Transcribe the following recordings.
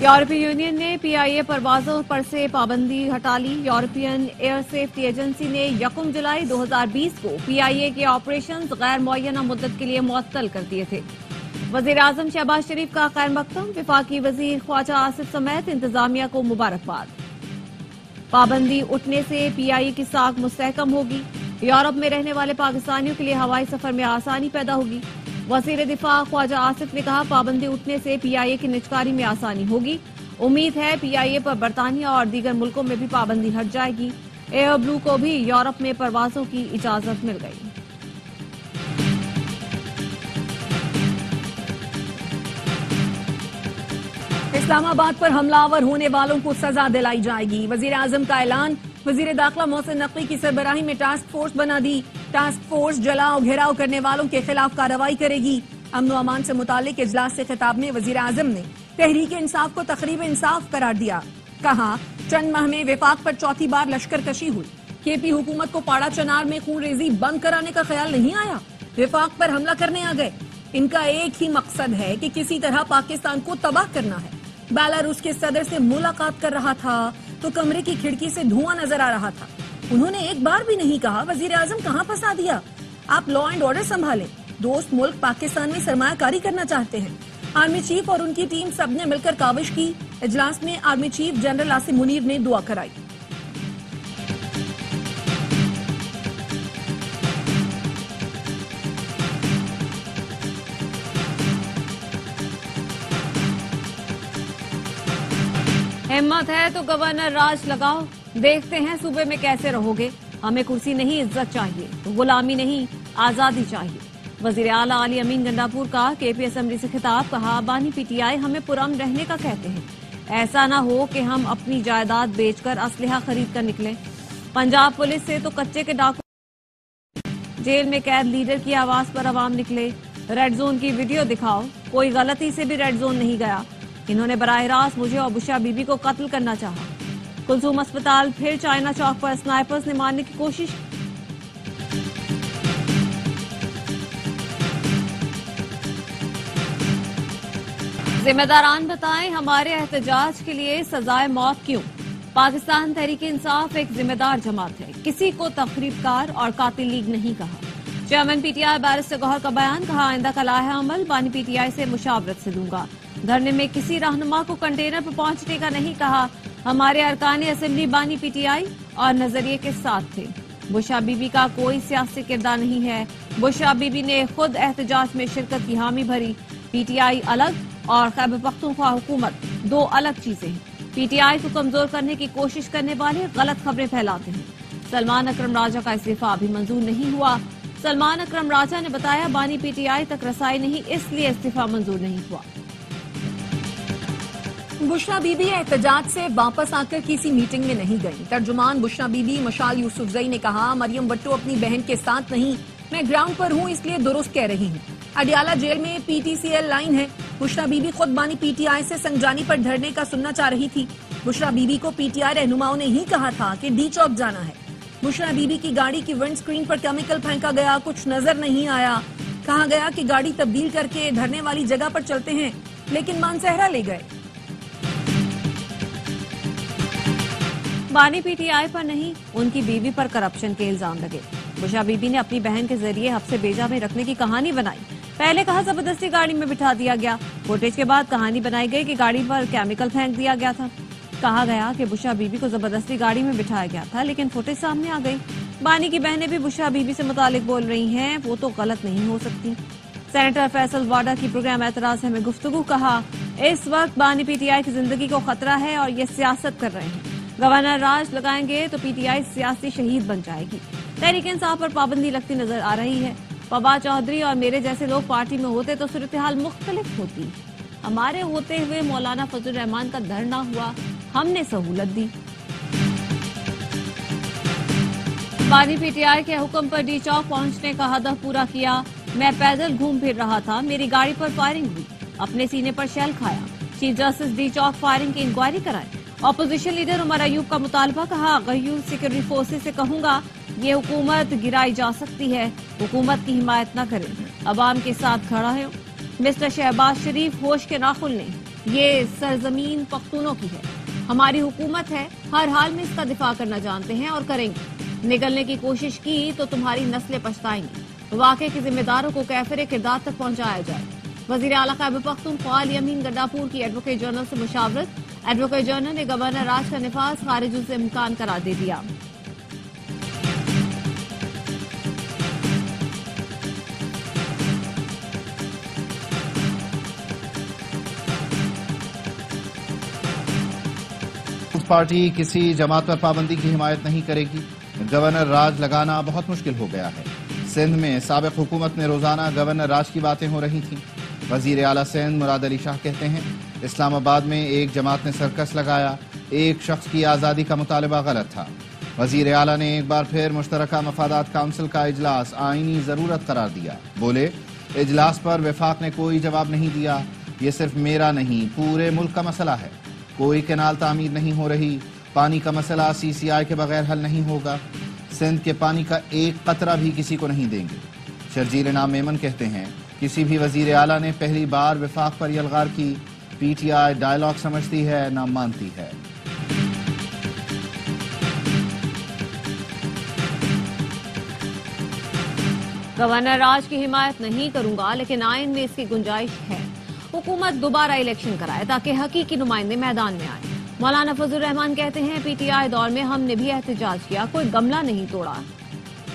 یورپی یونین نے پی آئی اے پروازوں پر سے پابندی ہٹا لی۔ یورپین ایئر سیفٹی ایجنسی نے 1 جولائی 2020 کو پی آئی اے کے آپریشنز غیر معینہ مدت کے لیے معطل کر دیے تھے۔ وزیر اعظم شہباز شریف کا خیر مقدم، وفاقی وزیر خواجہ آصف سمیت انتظامیہ کو مبارکباد۔ پابندی اٹھنے سے پی آئی اے کی ساکھ مستحکم ہوگی۔ یورپ میں رہنے والے پاکستانیوں کے لیے ہوائی سفر میں آسانی پیدا ہوگی۔ وزیر دفاع خواجہ آصف نے کہا، پابندی اٹھنے سے پی آئی اے کی نجکاری میں آسانی ہوگی۔ امید ہے پی آئی اے پر برطانیہ اور دیگر ملکوں میں بھی پابندی ہٹ جائے گی۔ ایئر بلو کو بھی یورپ میں پروازوں کی اجازت مل گئی۔ اسلام آباد پر حملہ آور ہونے والوں کو سزا دلائی جائے گی، وزیر اعظم کا اعلان۔ وزیر داخلہ محسن نقوی کی سربراہی میں ٹاسک فورس بنا دی۔ ٹاسک فورس جلاؤ گھیراؤ کرنے والوں کے خلاف کارروائی کرے گی۔ امن و امان سے متعلق اجلاس سے خطاب میں وزیر اعظم نے تحریک انصاف کو تخریب انصاف قرار دیا۔ کہا، چند ماہ میں وفاق پر چوتھی بار لشکر کشی ہوئی۔ کے پی حکومت کو پاڑا چنار میں خون ریزی بند کرانے کا خیال نہیں آیا، وفاق پر حملہ کرنے آ گئے۔ ان کا ایک ہی مقصد ہے کہ کسی طرح پاکستان کو تباہ کرنا ہے۔ بیلاروس کے صدر سے ملاقات کر رہا تھا تو کمرے کی کھڑکی سے دھواں نظر آ رہا تھا۔ انہوں نے ایک بار بھی نہیں کہا وزیر اعظم کہاں پھنسا دیا، آپ لا اینڈ آرڈر سنبھالیں۔ دوست ملک پاکستان میں سرمایہ کاری کرنا چاہتے ہیں۔ آرمی چیف اور ان کی ٹیم سب نے مل کر کاوش کی۔ اجلاس میں army chief general Asim Munir نے دعا کرائی۔ ہمت ہے تو گورنر راج لگاؤ، دیکھتے ہیں صوبے میں کیسے رہو گے۔ ہمیں کرسی نہیں عزت چاہیے، غلامی نہیں آزادی چاہیے۔ وزیر اعلیٰ علی امین گنڈاپور کا کے پی اسمبلی سے خطاب، کہا بانی پی ٹی آئی ہمیں پرامن رہنے کا کہتے ہیں، ایسا نہ ہو کہ ہم اپنی جائیداد بیچ کر اسلحہ خرید کر نکلیں۔ پنجاب پولیس سے تو کچے کے ڈاکو، جیل میں قید لیڈر کی آواز پر عوام نکلے۔ ریڈ زون کی ویڈیو دکھاؤ، کوئی غلطی سے بھی ریڈ زون نہیں گیا۔ انہوں نے براہ راست مجھے اور بشرا بی بی کو قتل کرنا چاہا۔ کلثوم اسپتال پھر چائنا چوک پر سنائپرز نے مارنے کی کوشش۔ ذمہ داران بتائیں ہمارے احتجاج کے لیے سزائے موت کیوں؟ پاکستان تحریک انصاف ایک ذمہ دار جماعت ہے، کسی کو تخریب کار اور قاتل لیگ نہیں کہا۔ Chairman P T I barrister Gohar کا بیان، کہا آئندہ کا لائحہ عمل بانی پی ٹی آئی سے مشاورت سے دوں گا۔ دھرنے میں کسی رہنما کو کنٹینر پر پہنچنے کا نہیں کہا، ہمارے ارکان اسمبلی بانی پی ٹی آئی اور نظریے کے ساتھ تھے۔ بشرا بی بی کا کوئی سیاسی کردار نہیں ہے، بشرا بی بی نے خود احتجاج میں شرکت کی حامی بھری۔ پی ٹی آئی الگ اور خیبر پختونخوا حکومت دو الگ چیزیں ہیں۔ پی ٹی آئی کو کمزور کرنے کی کوشش کرنے والے غلط خبریں پھیلاتے ہیں۔ سلمان اکرم راجہ کا استعفیٰ ابھی منظور نہیں ہوا۔ سلمان اکرم راجہ نے بتایا بانی پی ٹی آئی تک رسائی نہیں، اس لیے استعفیٰ منظور نہیں ہوا۔ بشرا بی بی احتجاج سے واپس آ کر کسی میٹنگ میں نہیں گئی۔ ترجمان بشرا بی بی مشال یوسفزئی نے کہا، مریم بٹو اپنی بہن کے ساتھ نہیں، میں گراؤنڈ پر ہوں اس لیے درست کہہ رہی ہوں۔ اڈیالہ جیل میں P T C L line ہے۔ بشرا بی بی خود بانی پی ٹی آئی سے سنگجانی پر دھرنے کا سننا چاہ رہی تھی۔ بشرا بی بی کو پی ٹی آئی رہنماؤں نے ہی کہا تھا کہ ڈی چوک جانا ہے۔ بشرا بی بی کی گاڑی کی ونڈ سکرین پر کیمیکل پھینکا گیا، کچھ نظر نہیں آیا۔ کہا گیا کہ گاڑی تبدیل کر کے دھرنے والی جگہ پر چلتے ہیں، لیکن مانسہرہ لے گئے۔ بانی پی ٹی آئی پر نہیں، ان کی بیوی پر کرپشن کے الزام لگے۔ بشرا بی بی نے اپنی بہن کے ذریعے حبس بیجا میں رکھنے کی کہانی بنائی۔ پہلے کہا زبردستی گاڑی میں بٹھا دیا گیا، فوٹیج کے بعد کہانی بنائی گئی کہ گاڑی پر کیمیکل پھینک دیا گیا تھا۔ کہا گیا کہ بشرا بی بی کو زبردستی گاڑی میں بٹھایا گیا تھا، لیکن فوٹیج سامنے آ گئی۔ بانی کی بہنیں بھی بشرا بی بی سے متعلق بول رہی ہیں، وہ تو غلط نہیں ہو سکتی۔ سینیٹر فیصل واڈا کی پروگرام اعتراض میں گفتگو، کہا اس وقت بانی پی ٹی آئی کی زندگی کو خطرہ ہے اور یہ سیاست کر رہے ہیں۔ گورنر راج لگائیں گے تو پی ٹی آئی سیاسی شہید بن جائے گی۔ تحریک انصاف پر پابندی لگتی نظر آ رہی ہے۔ فواد چودھری اور میرے جیسے لوگ پارٹی میں ہوتے تو صورتحال مختلف ہوتی۔ ہمارے ہوتے ہوئے مولانا فضل الرحمان کا دھرنا ہوا، ہم نے سہولت دی۔ بانی پی ٹی آئی کے حکم پر ڈی چوک پہنچنے کا ہدف پورا کیا۔ میں پیدل گھوم پھر رہا تھا، میری گاڑی پر فائرنگ ہوئی، اپنے سینے پر شیل کھایا۔ چیف جسٹس ڈی چوک فائرنگ کی انکوائری کرائے۔ اپوزیشن لیڈر عمر ایوب کا مطالبہ، کہا غیور سیکورٹی فورسز سے کہوں گا یہ حکومت گرائی جا سکتی ہے، حکومت کی حمایت نہ کریں، عوام کے ساتھ کھڑا ہے۔ مسٹر شہباز شریف ہوش کے ناخن لیں، یہ سرزمین پختونوں کی ہے، ہماری حکومت ہے، ہر حال میں اس کا دفاع کرنا جانتے ہیں اور کریں گے۔ نگلنے کی کوشش کی تو تمہاری نسلیں پچھتائیں گی۔ واقعے کے ذمہ داروں کو کیفر کردار تک پہنچایا جائے۔ وزیر اعلیٰ خیبر پختونخوا علی امین گڈاپور کی ایڈوکیٹ جنرل سے مشاورت۔ ایڈوکیٹ جنرل نے گورنر راج کا نفاذ خارج سے امکان قرار دے دیا۔ پارٹی کسی جماعت پر پابندی کی حمایت نہیں کرے گی۔ گورنر راج لگانا بہت مشکل ہو گیا ہے۔ سندھ میں سابق حکومت میں روزانہ گورنر راج کی باتیں ہو رہی تھیں۔ وزیر اعلیٰ سندھ مراد علی شاہ کہتے ہیں اسلام آباد میں ایک جماعت نے سرکس لگایا، ایک شخص کی آزادی کا مطالبہ غلط تھا۔ وزیر اعلیٰ نے ایک بار پھر مشترکہ مفادات کونسل کا اجلاس آئینی ضرورت قرار دیا۔ بولے اجلاس پر وفاق نے کوئی جواب نہیں دیا، یہ صرف میرا نہیں پورے ملک کا مسئلہ ہے۔ کوئی کینال تعمیر نہیں ہو رہی، پانی کا مسئلہ سی سی آئی کے بغیر حل نہیں ہوگا۔ سندھ کے پانی کا ایک قطرہ بھی کسی کو نہیں دیں گے۔ شرجیل نام میمن کہتے ہیں کسی بھی وزیر اعلیٰ نے پہلی بار وفاق پر یلغار کی، پی ٹی آئی ڈائیلاگ سمجھتی ہے نہ مانتی ہے۔ گورنر راج کی حمایت نہیں کروں گا، لیکن آئین میں اس کی گنجائش ہے۔ حکومت دوبارہ الیکشن کرائے تاکہ حقیقی نمائندے میدان میں آئیں۔ مولانا فضل الرحمان کہتے ہیں پی ٹی آئی دور میں ہم نے بھی احتجاج کیا، کوئی گملہ نہیں توڑا۔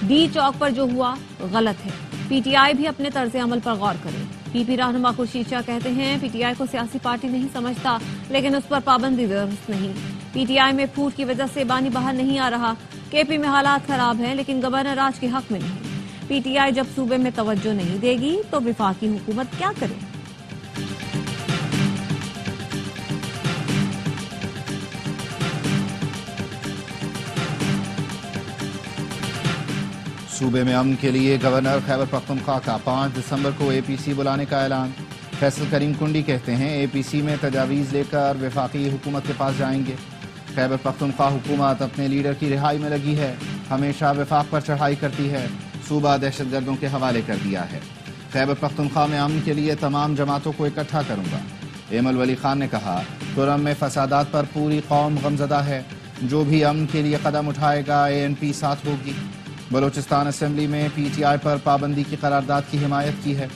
ڈی چوک پر جو ہوا غلط ہے، پی ٹی آئی بھی اپنے طرز عمل پر غور کرے۔ پی پی رہنما خورشید شاہ کہتے ہیں پی ٹی آئی کو سیاسی پارٹی نہیں سمجھتا، لیکن اس پر پابندی درست نہیں۔ پی ٹی آئی میں پھوٹ کی وجہ سے بانی باہر نہیں آ رہا۔ کے پی میں حالات خراب ہیں لیکن گورنر راج کے حق میں نہیں۔ پی ٹی آئی جب صوبے میں توجہ نہیں دے گی تو وفاقی حکومت کیا کرے؟ صوبے میں امن کے لیے گورنر خیبر پختونخوا کا 5 دسمبر کو اے پی سی بلانے کا اعلان۔ فیصل کریم کنڈی کہتے ہیں اے پی سی میں تجاویز لے کر وفاقی حکومت کے پاس جائیں گے۔ خیبر پختونخوا حکومت اپنے لیڈر کی رہائی میں لگی ہے، ہمیشہ وفاق پر چڑھائی کرتی ہے، صوبہ دہشت گردوں کے حوالے کر دیا ہے۔ خیبر پختونخوا میں امن کے لیے تمام جماعتوں کو اکٹھا کروں گا۔ ایمل ولی خان نے کہا تورم میں فسادات پر پوری قوم غمزدہ ہے، جو بھی امن کے لیے قدم اٹھائے گا اے این پی ساتھ ہوگی۔ بلوچستان اسمبلی میں پی ٹی آئی پر پابندی کی قرارداد کی حمایت کی ہے۔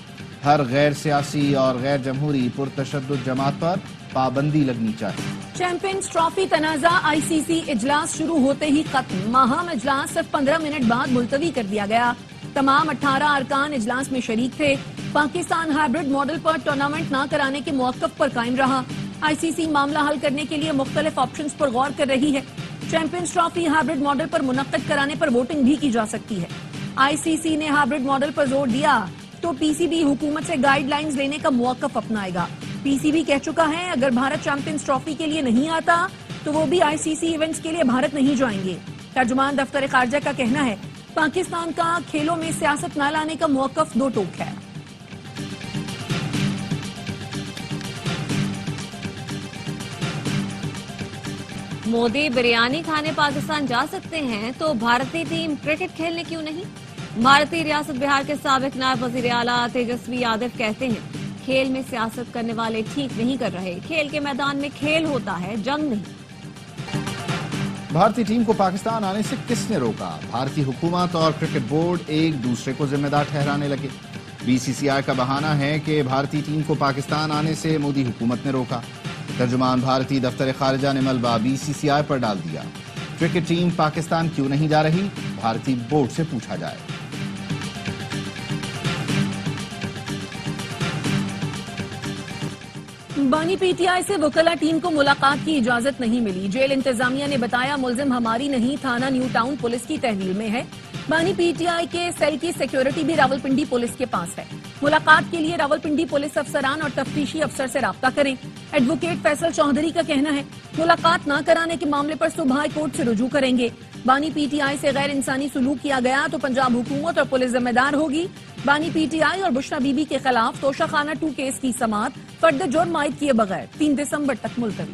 ہر غیر سیاسی اور غیر جمہوری پرتشدد جماعت پر پابندی لگنی چاہیے۔ چیمپئنز ٹرافی تنازع آئی سی سی اجلاس شروع ہوتے ہی ختم۔ ماہم اجلاس صرف 15 منٹ بعد ملتوی کر دیا گیا۔ تمام 18 ارکان اجلاس میں شریک تھے۔ پاکستان ہائیبرڈ ماڈل پر ٹورنامنٹ نہ کرانے کے موقف پر قائم رہا۔ آئی سی سی معاملہ حل کرنے کے لیے مختلف آپشنز پر غور کر رہی ہے۔ چیمپئنز ٹرافی ہائیبرڈ ماڈل پر منعقد کرانے پر ووٹنگ بھی کی جا سکتی ہے۔ آئی سی سی نے ہائیبرڈ ماڈل پر زور دیا تو پی سی بی حکومت سے گائیڈ لائنز لینے کا موقف اپنائے گا۔ پی سی بی کہہ چکا ہے اگر بھارت چیمپئنز ٹرافی کے لیے نہیں آتا تو وہ بھی آئی سی سی ایونٹس کے لیے بھارت نہیں جائیں گے۔ ترجمان دفتر خارجہ کا کہنا ہے پاکستان کا کھیلوں میں سیاست نہ لانے کا موقف دو ٹوک ہے۔ مودی بریانی کھانے پاکستان جا سکتے ہیں تو بھارتی ٹیم کرکٹ کھیلنے کیوں نہیں؟ بھارتی ریاست بہار کے سابق نائب وزیر اعلیٰ تیجسوی یادو کہتے ہیں کھیل میں سیاست کرنے والے ٹھیک نہیں کر رہے، کھیل کے میدان میں کھیل ہوتا ہے، جنگ نہیں۔ بھارتی ٹیم کو پاکستان آنے سے کس نے روکا؟ بھارتی حکومت اور کرکٹ بورڈ ایک دوسرے کو ذمہ دار ٹھہرانے لگے۔ بی سی سی آئی کا بہانہ ہے کہ بھارتی ٹیم کو پاکستان آنے سے مودی حکومت نے روکا۔ ترجمان بھارتی دفتر خارجہ نے ملبہ بی سی سی آئی پر ڈال دیا۔ کرکٹ ٹیم پاکستان کیوں نہیں جا رہی؟ بھارتی بورڈ سے پوچھا جائے۔ بانی پی ٹی آئی سے وکلا ٹیم کو ملاقات کی اجازت نہیں ملی۔ جیل انتظامیہ نے بتایا ملزم ہماری نہیں، تھانہ نیو ٹاؤن پولیس کی تحویل میں ہے۔ بانی پی ٹی آئی کے سیل کی سیکیورٹی بھی راولپنڈی پولیس کے پاس ہے۔ ملاقات کے لیے راولپنڈی پولیس افسران اور تفتیشی افسر سے رابطہ کریں۔ ایڈوکیٹ فیصل چودھری کا کہنا ہے ملاقات نہ کرانے کے معاملے پر صبح ہائی کورٹ سے رجوع کریں گے۔ بانی پی ٹی آئی سے غیر انسانی سلوک کیا گیا تو پنجاب حکومت اور پولیس ذمہ دار ہوگی۔ بانی پی ٹی آئی اور بشرا بی بی کے خلاف توشہ خانہ 2 کیس کی سماعت فرد جرم عائد کیے بغیر 3 دسمبر تک ملتوی۔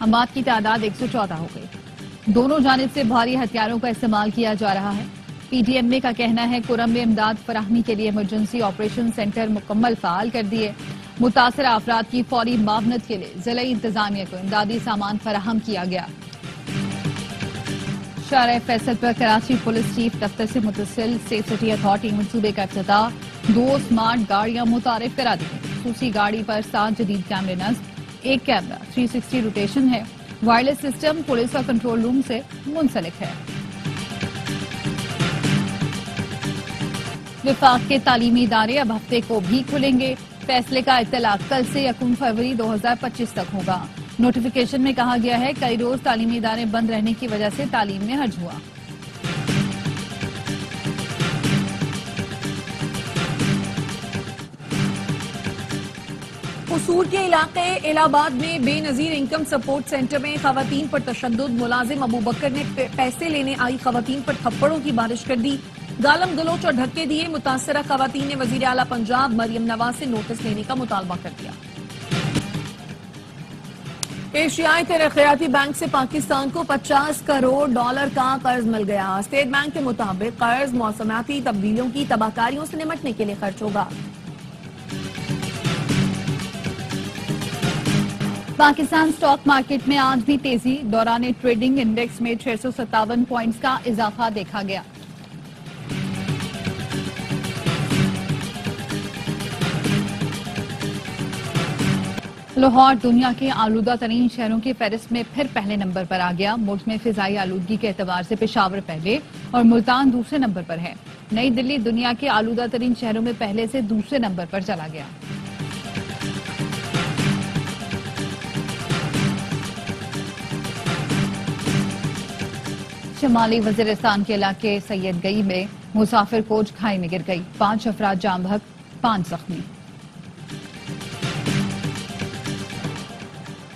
اموات کی تعداد 114 ہو گئی۔ دونوں جانب سے بھاری ہتھیاروں کا استعمال کیا جا رہا ہے۔ پی ٹی ایم اے کا کہنا ہے کرم میں امداد فراہمی کے لیے ایمرجنسی آپریشن سینٹر مکمل فعال کر دیے۔ متاثرہ افراد کی فوری معاونت کے لیے ضلعی انتظامیہ کو امدادی سامان فراہم کیا گیا۔ شارع فیصل پر کراچی پولیس چیف دفتر سے متصل سیف سٹی اتھارٹی منصوبے کا افتتاح، 2 سمارٹ گاڑیاں متعارف کرا دی گئی۔ خصوصی گاڑی پر 7 جدید کیمرے نصب، ایک کیمرہ 360 روٹیشن ہے، وائرلیس سسٹم پولیس اور کنٹرول روم سے منسلک ہے۔ وفاق کے تعلیمی ادارے اب ہفتے کو بھی کھلیں گے۔ فیصلے کا اطلاق کل سے 1 فروری 2025 تک ہوگا۔ نوٹیفیکیشن میں کہا گیا ہے کئی روز تعلیمی ادارے بند رہنے کی وجہ سے تعلیم میں حرج ہوا۔ قصور کے علاقے الہ آباد میں بے نظیر انکم سپورٹ سینٹر میں خواتین پر تشدد، ملازم ابو بکر نے پیسے لینے آئی خواتین پر تھپڑوں کی بارش کر دی، گالم گلوچ اور دھکے دیے۔ متاثرہ خواتین نے وزیر اعلیٰ پنجاب مریم نواز سے نوٹس لینے کا مطالبہ کر دیا۔ ایشیائی ترقیاتی بینک سے پاکستان کو $50 کروڑ کا قرض مل گیا۔ اسٹیٹ بینک کے مطابق قرض موسمیاتی تبدیلیوں کی تباہ کاریوں سے نمٹنے کے لیے خرچ ہوگا۔ پاکستان سٹاک مارکیٹ میں آج بھی تیزی، دوران ٹریڈنگ انڈیکس میں 657 پوائنٹس کا اضافہ دیکھا گیا۔ لاہور دنیا کے آلودہ ترین شہروں کی فہرست میں پھر پہلے نمبر پر آ گیا۔ ملک میں فضائی آلودگی کے اعتبار سے پشاور پہلے اور ملتان دوسرے نمبر پر ہے۔ نئی دلی دنیا کے آلودہ ترین شہروں میں پہلے سے دوسرے نمبر پر چلا گیا۔ شمالی وزیرستان کے علاقے سید گئی میں مسافر کوچ کھائی میں گر گئی، 5 افراد جاں بحق، 5 زخمی۔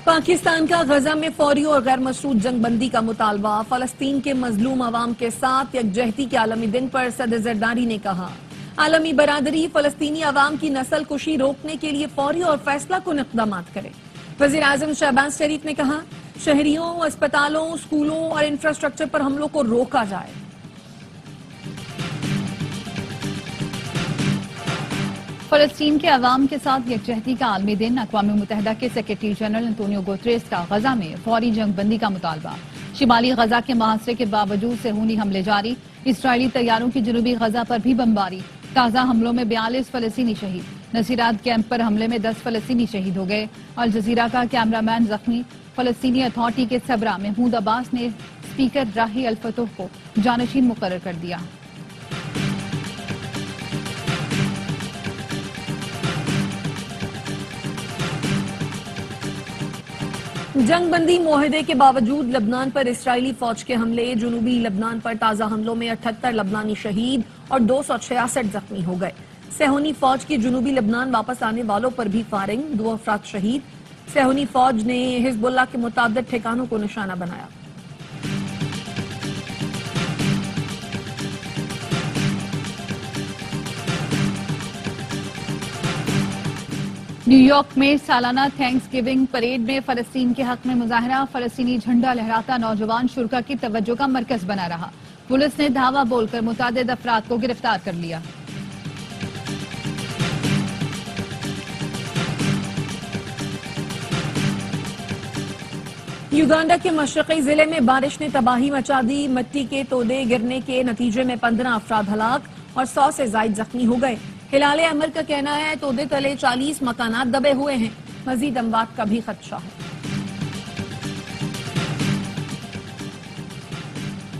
پاکستان کا غزہ میں فوری اور غیر مشروط جنگ بندی کا مطالبہ، فلسطین کے مظلوم عوام کے ساتھ یکجہتی کے عالمی دن پر صدر زرداری نے کہا عالمی برادری فلسطینی عوام کی نسل کشی روکنے کے لیے فوری اور فیصلہ کن اقدامات کرے۔ وزیر اعظم شہباز شریف نے کہا شہریوں، اسپتالوں، اسکولوں اور انفراسٹرکچر پر حملوں کو روکا جائے۔ فلسطین کے عوام کے ساتھ یکجہتی کا عالمی دن، اقوام متحدہ کے سیکرٹری جنرل انتونیو گوتریس کا غزہ میں فوری جنگ بندی کا مطالبہ۔ شمالی غزہ کے محاصرے کے باوجود صہیونی حملے جاری، اسرائیلی طیاروں کی جنوبی غزہ پر بھی بمباری، تازہ حملوں میں 42 فلسطینی شہید، نصیرات کیمپ پر حملے میں 10 فلسطینی شہید ہو گئے، الجزیرہ کا کیمرہ مین زخمی۔ فلسطینی اتھارٹی کے صدر محمود عباس نے اسپیکر راہی الفتوح کو جانشین مقرر کر دیا۔ جنگ بندی معاہدے کے باوجود لبنان پر اسرائیلی فوج کے حملے، جنوبی لبنان پر تازہ حملوں میں 78 لبنانی شہید اور 266 زخمی ہو گئے۔ صہیونی فوج کی جنوبی لبنان واپس آنے والوں پر بھی فائرنگ، 2 افراد شہید۔ صہیونی فوج نے حزب اللہ کے متعدد ٹھکانوں کو نشانہ بنایا۔ نیو یارک میں سالانہ تھینکس گیونگ پریڈ میں فلسطین کے حق میں مظاہرہ، فلسطینی جھنڈا لہراتا نوجوان شرکا کی توجہ کا مرکز بنا رہا۔ پولیس نے دھاوا بول کر متعدد افراد کو گرفتار کر لیا۔ یوگانڈا کے مشرقی ضلع میں بارش نے تباہی مچا دی، مٹی کے تودے گرنے کے نتیجے میں 15 افراد ہلاک اور 100 سے زائد زخمی ہو گئے۔ ہلال احمر کا کہنا ہے تودے تلے 40 مکانات دبے ہوئے ہیں، مزید اموات کا بھی خدشہ ہے۔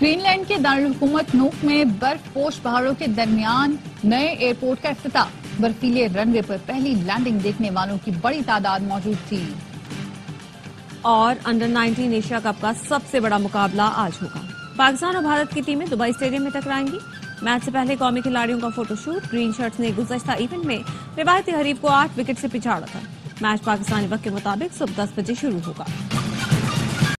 گرین لینڈ کے دارالحکومت نوک میں برف پوش پہاڑوں کے درمیان نئے ایئرپورٹ کا افتتاح، برفیلے رن وے پر پہلی لینڈنگ دیکھنے والوں کی بڑی تعداد موجود تھی۔ اور انڈر 19 ایشیا کپ کا سب سے بڑا مقابلہ آج ہوگا۔ پاکستان اور بھارت کی ٹیمیں دبئی اسٹیڈیم میں ٹکرائیں گی۔ میچ سے پہلے قومی کھلاڑیوں کا فوٹو شوٹ، گرین شرٹس نے گزشتہ ایونٹ میں روایتی حریف کو 8 وکٹ سے پچھاڑا تھا۔ میچ پاکستانی وقت کے مطابق صبح 10 بجے شروع ہوگا۔